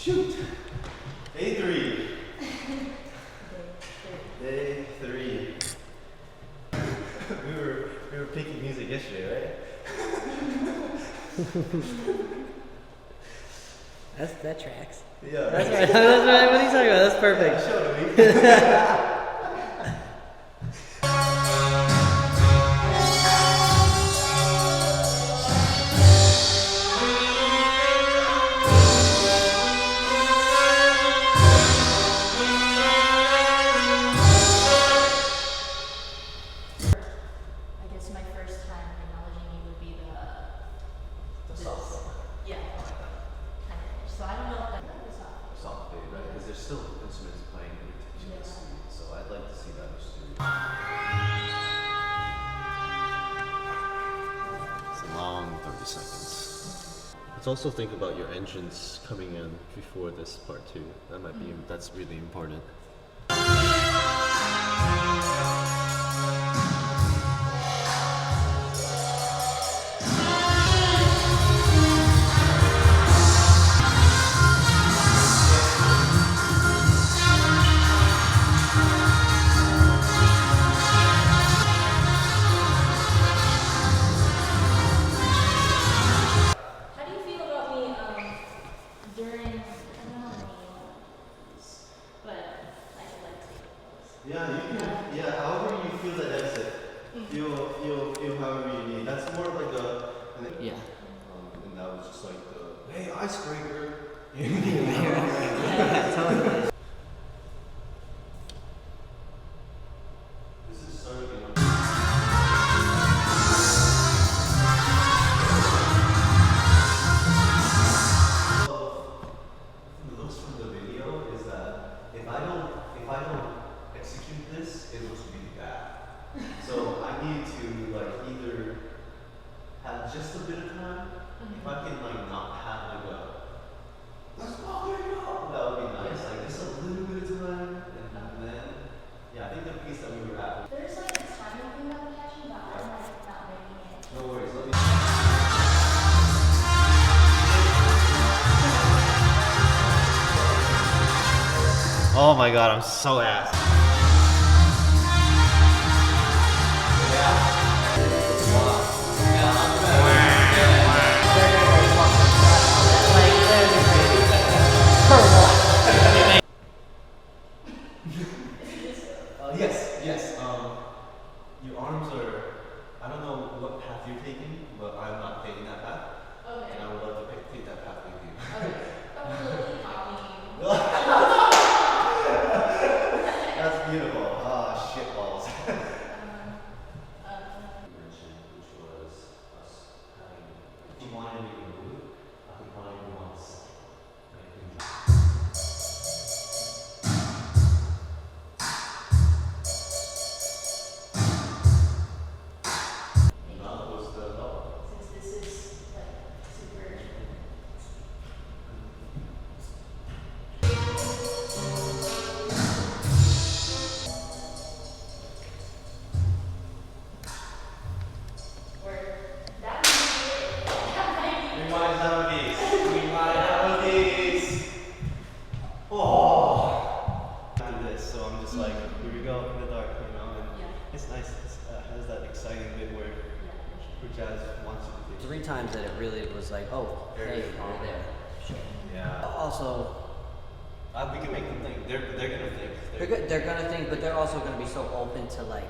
Shoot. Day 3. Day 3. we were picking music yesterday, right? That tracks. Yeah. That's right. That's right. What are you talking about? That's perfect. Yeah, show me. Still instruments playing in the teaching so I'd like to see that in the studio. It's a long 30 seconds. Let's also think about your entrance coming in before this part too. That's really important. Yeah, you can. Yeah, however you feel that exit, feel however you need. That's more like a. Yeah. And that was just like the hey icebreaker. Totally. This is starting. Looks from the video is that if I don't execute this, it looks really bad. So I need to like either have just a bit of time. If I can like not have like a let's fucking go, that would be nice. Like just a little bit of time, and then yeah, I think the piece that we were at. There's like a timing thing that I'm catching, but I'm like not making it. No worries. Let me. Oh my god, I'm so ass. Yes. Your arms are. I don't know what path you're taking, but I'm not taking that path. Okay. And I would love to take that path with you. Okay. I'm really talking. That's beautiful. Ah, shit balls. Which was us having. If you wanted me to move, I could probably do once. That was the level. Since this is like super. Where that We might have these. Oh. After this, so I'm just like, here we go in the dark, you know. And it's nice. It has that exciting bit where Jazz wants you to take. 3 times that it really was like, oh, hey, you're there. Sure. Yeah. Also, We can make them think. They're gonna think. they're gonna think, but they're also gonna be so open to like,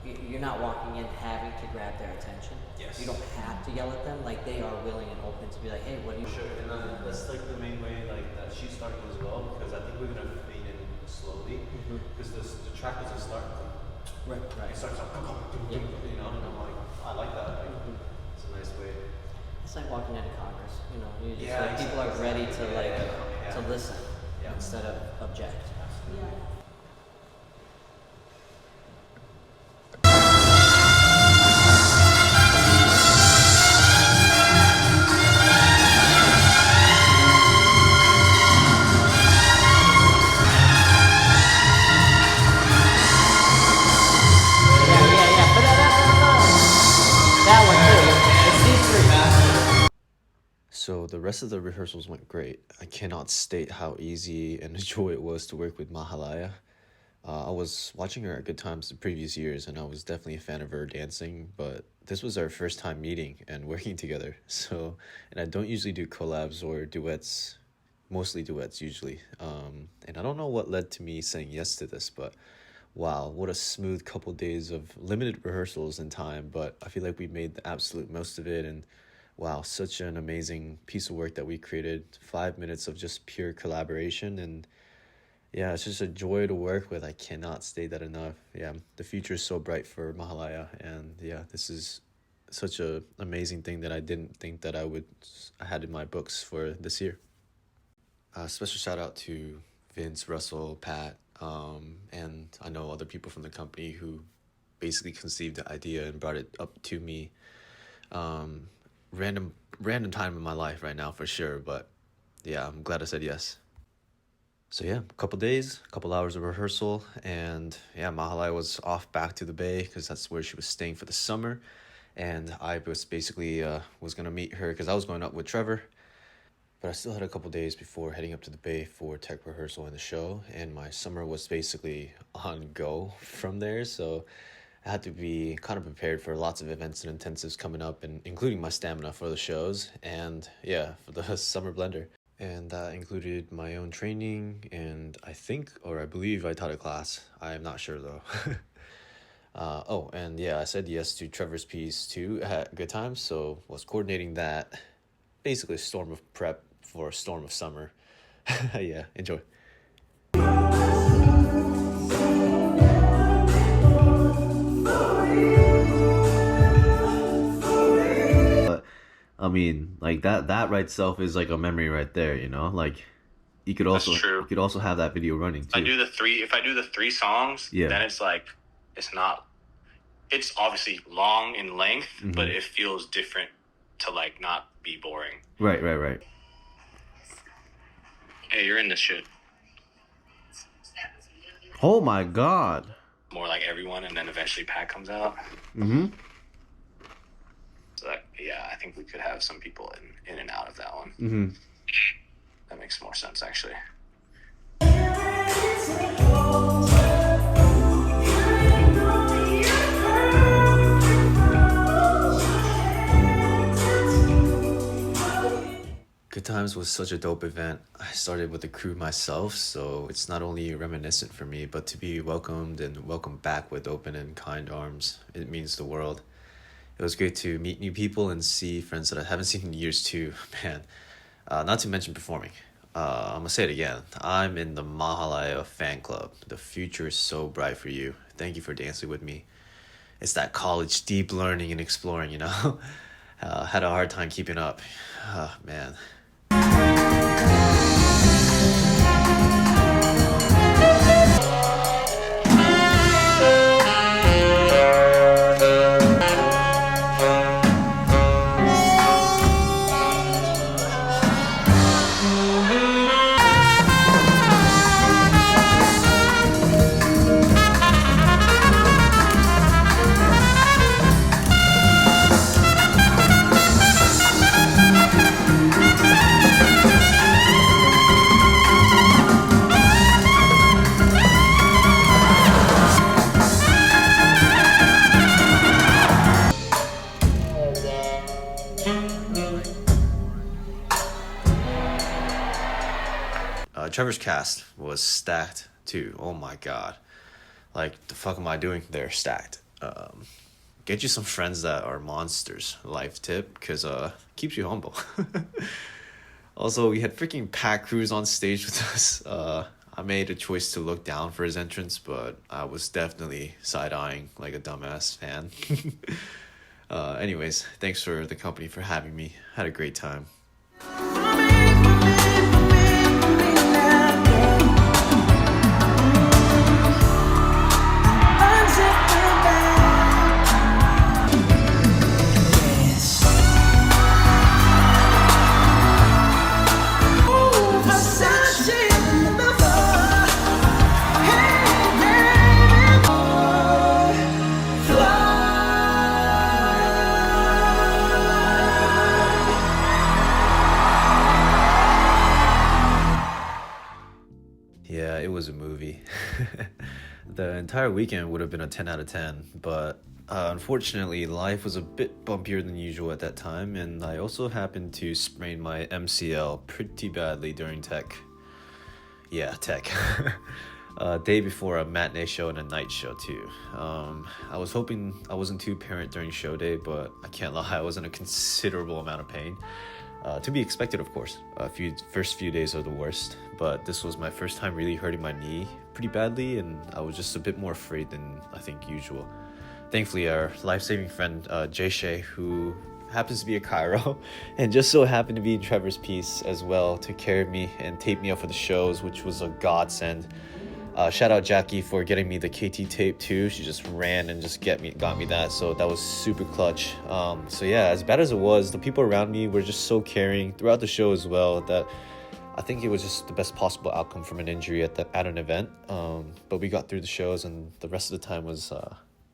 you're not walking in having to grab their attention. Yes. You don't have to yell at them. Like they are willing and open to be like, hey, what do you? Sure, and that's like the main way like that she's starting as well, because I think we're gonna fade in slowly, because the track doesn't start. Right. It starts like, you know, and I'm like, I like that. Like, it's a nice way. It's like walking into Congress. You know, you just Yeah, like people are ready to Yeah. to listen Yeah. instead of object. Yeah. the rest of the rehearsals went great. I cannot state how easy and a joy it was to work with Mahalaya. I was watching her at Good Times the previous years, and I was definitely a fan of her dancing, but this was our first time meeting and working together. So, and I don't usually do collabs or duets, mostly duets usually. And I don't know what led to me saying yes to this, but wow, what a smooth couple days of limited rehearsals and time, but I feel like we made the absolute most of it, and wow, such an amazing piece of work that we created. 5 minutes of just pure collaboration, and yeah, it's just a joy to work with. I cannot state that enough. Yeah, the future is so bright for Mahalaya, and yeah, this is such a amazing thing that I didn't think that I had in my books for this year. Special shout out to Vince, Russell, Pat, and I know other people from the company who basically conceived the idea and brought it up to me. Random time in my life right now for sure, but yeah, I'm glad I said yes. So yeah, a couple days, a couple hours of rehearsal, and yeah, Mahalai was off back to the Bay because that's where she was staying for the summer, and I was basically was gonna meet her because I was going up with Trevor, but I still had a couple days before heading up to the Bay for tech rehearsal and the show, and my summer was basically on go from there, so I had to be kind of prepared for lots of events and intensives coming up, and including my stamina for the shows, and yeah, for the summer blender. And that included my own training, and I believe I taught a class. I'm not sure though. Oh, and yeah, I said yes to Trevor's piece too at Good Times, so was coordinating that. Basically a storm of prep for a storm of summer. Yeah, enjoy. I mean, like that right itself is like a memory right there, you know? Like you could also That's true. you could also have that video running too. If I do the three songs, Yeah. then it's like it's obviously long in length, but it feels different to like not be boring. Right. Hey, you're in this shit. Oh my god. More like everyone, and then eventually Pat comes out. Mm-hmm. So yeah, I think we could have some people in and out of that one. Mm-hmm. That makes more sense actually. Good Times was such a dope event. I started with the crew myself, so it's not only reminiscent for me, but to be welcomed and welcomed back with open and kind arms, it means the world. It was great to meet new people and see friends that I haven't seen in years too, man. Not to mention performing. I'm gonna say it again. I'm in the Mahalaya fan club. The future is so bright for you. Thank you for dancing with me. It's that college deep learning and exploring, you know? Had a hard time keeping up. Man. Trevor's cast was stacked too. Oh my god. Like, the fuck am I doing there stacked? Get you some friends that are monsters. Life tip, because keeps you humble. Also, we had freaking Pat Cruz on stage with us. I made a choice to look down for his entrance, but I was definitely side-eyeing like a dumbass fan. Anyways, thanks for the company for having me. Had a great time. was a movie. The entire weekend would have been a 10 out of 10, but unfortunately, life was a bit bumpier than usual at that time, and I also happened to sprain my MCL pretty badly during tech. Yeah, tech. Day before a matinee show and a night show too. I was hoping I wasn't too apparent during show day, but I can't lie, I was in a considerable amount of pain. To be expected, of course. First few days are the worst, but this was my first time really hurting my knee pretty badly, and I was just a bit more afraid than I think usual. Thankfully, our life-saving friend Jay Shay, who happens to be a chiro and just so happened to be in Trevor's piece as well, took care of me and taped me up for the shows, which was a godsend. Shout out Jackie for getting me the KT tape too. She just ran and just got me that, so that was super clutch. So yeah, as bad as it was, the people around me were just so caring throughout the show as well, that I think it was just the best possible outcome from an injury at an event. But we got through the shows, and the rest of the time was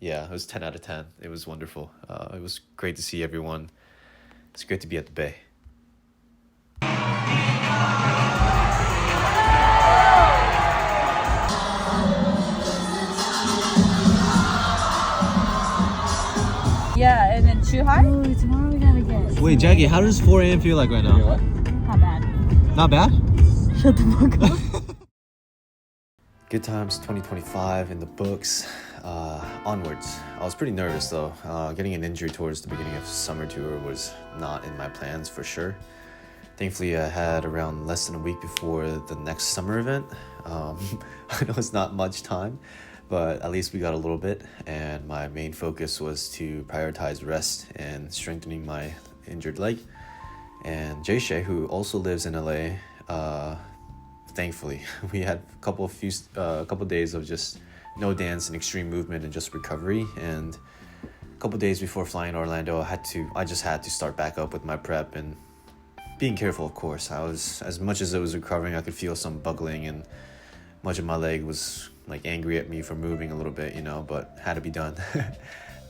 it was 10 out of 10. It was wonderful. It was great to see everyone. It's great to be at the Bay. Yeah, and then Chuhai? Ooh, tomorrow we gotta get. Wait, Jackie, how does 4 a.m. feel like right now? Not bad. Not bad? Shut the fuck up. Good times 2025 in the books. Onwards. I was pretty nervous though. Getting an injury towards the beginning of summer tour was not in my plans for sure. Thankfully, I had around less than a week before the next summer event. I know it's not much time, but at least we got a little bit, and my main focus was to prioritize rest and strengthening my injured leg. And Jay Shay, who also lives in LA, thankfully, we had a couple days of just no dance and extreme movement and just recovery. And a couple days before flying to Orlando, I just had to start back up with my prep and being careful, of course. I was, as much as it was recovering, I could feel some buckling, and much of my leg was like angry at me for moving a little bit, but had to be done.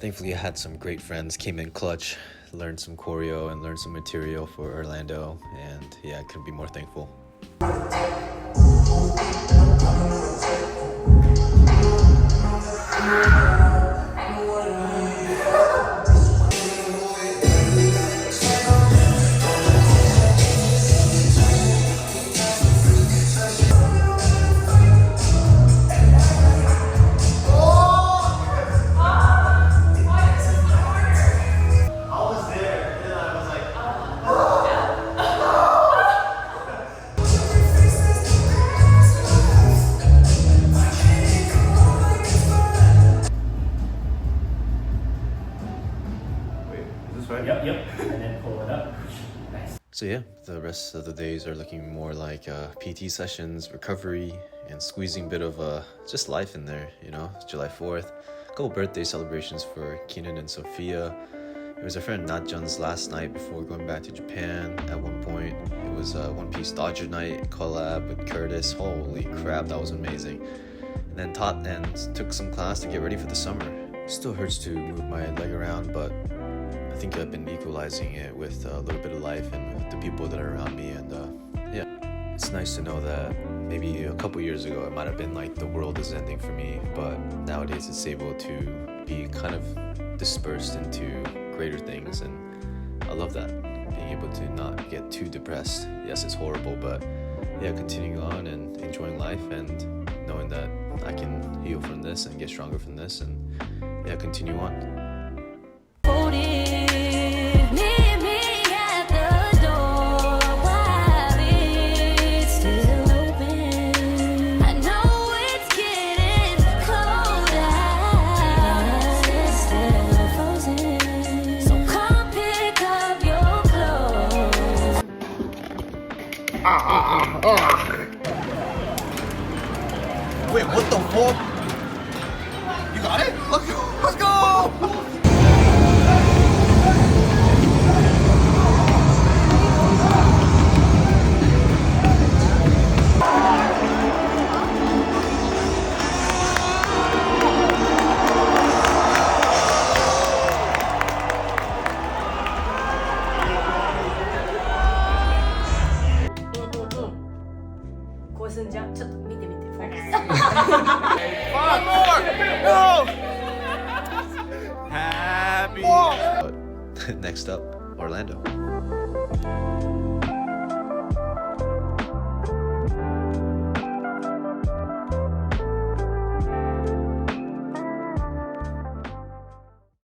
Thankfully, I had some great friends, came in clutch, learned some choreo and learned some material for Orlando, and yeah, I couldn't be more thankful. So yeah, the rest of the days are looking more like PT sessions, recovery, and squeezing a bit of just life in there, July 4th. A couple birthday celebrations for Keenan and Sophia. It was our friend Natjan's last night before going back to Japan. At one point, it was One Piece Dodger night collab with Curtis. Holy crap, that was amazing. And then taught and took some class to get ready for the summer. Still hurts to move my leg around, but I think I've been equalizing it with a little bit of life and with the people that are around me, and yeah, it's nice to know that maybe a couple years ago it might have been like the world is ending for me, but nowadays it's able to be kind of dispersed into greater things, and I love that, being able to not get too depressed. Yes, it's horrible, but yeah, continuing on and enjoying life and knowing that I can heal from this and get stronger from this, and yeah, continue on. Wait, what the fuck? You got it? Let's go! Let's go! One more! No! Happy. Next up, Orlando.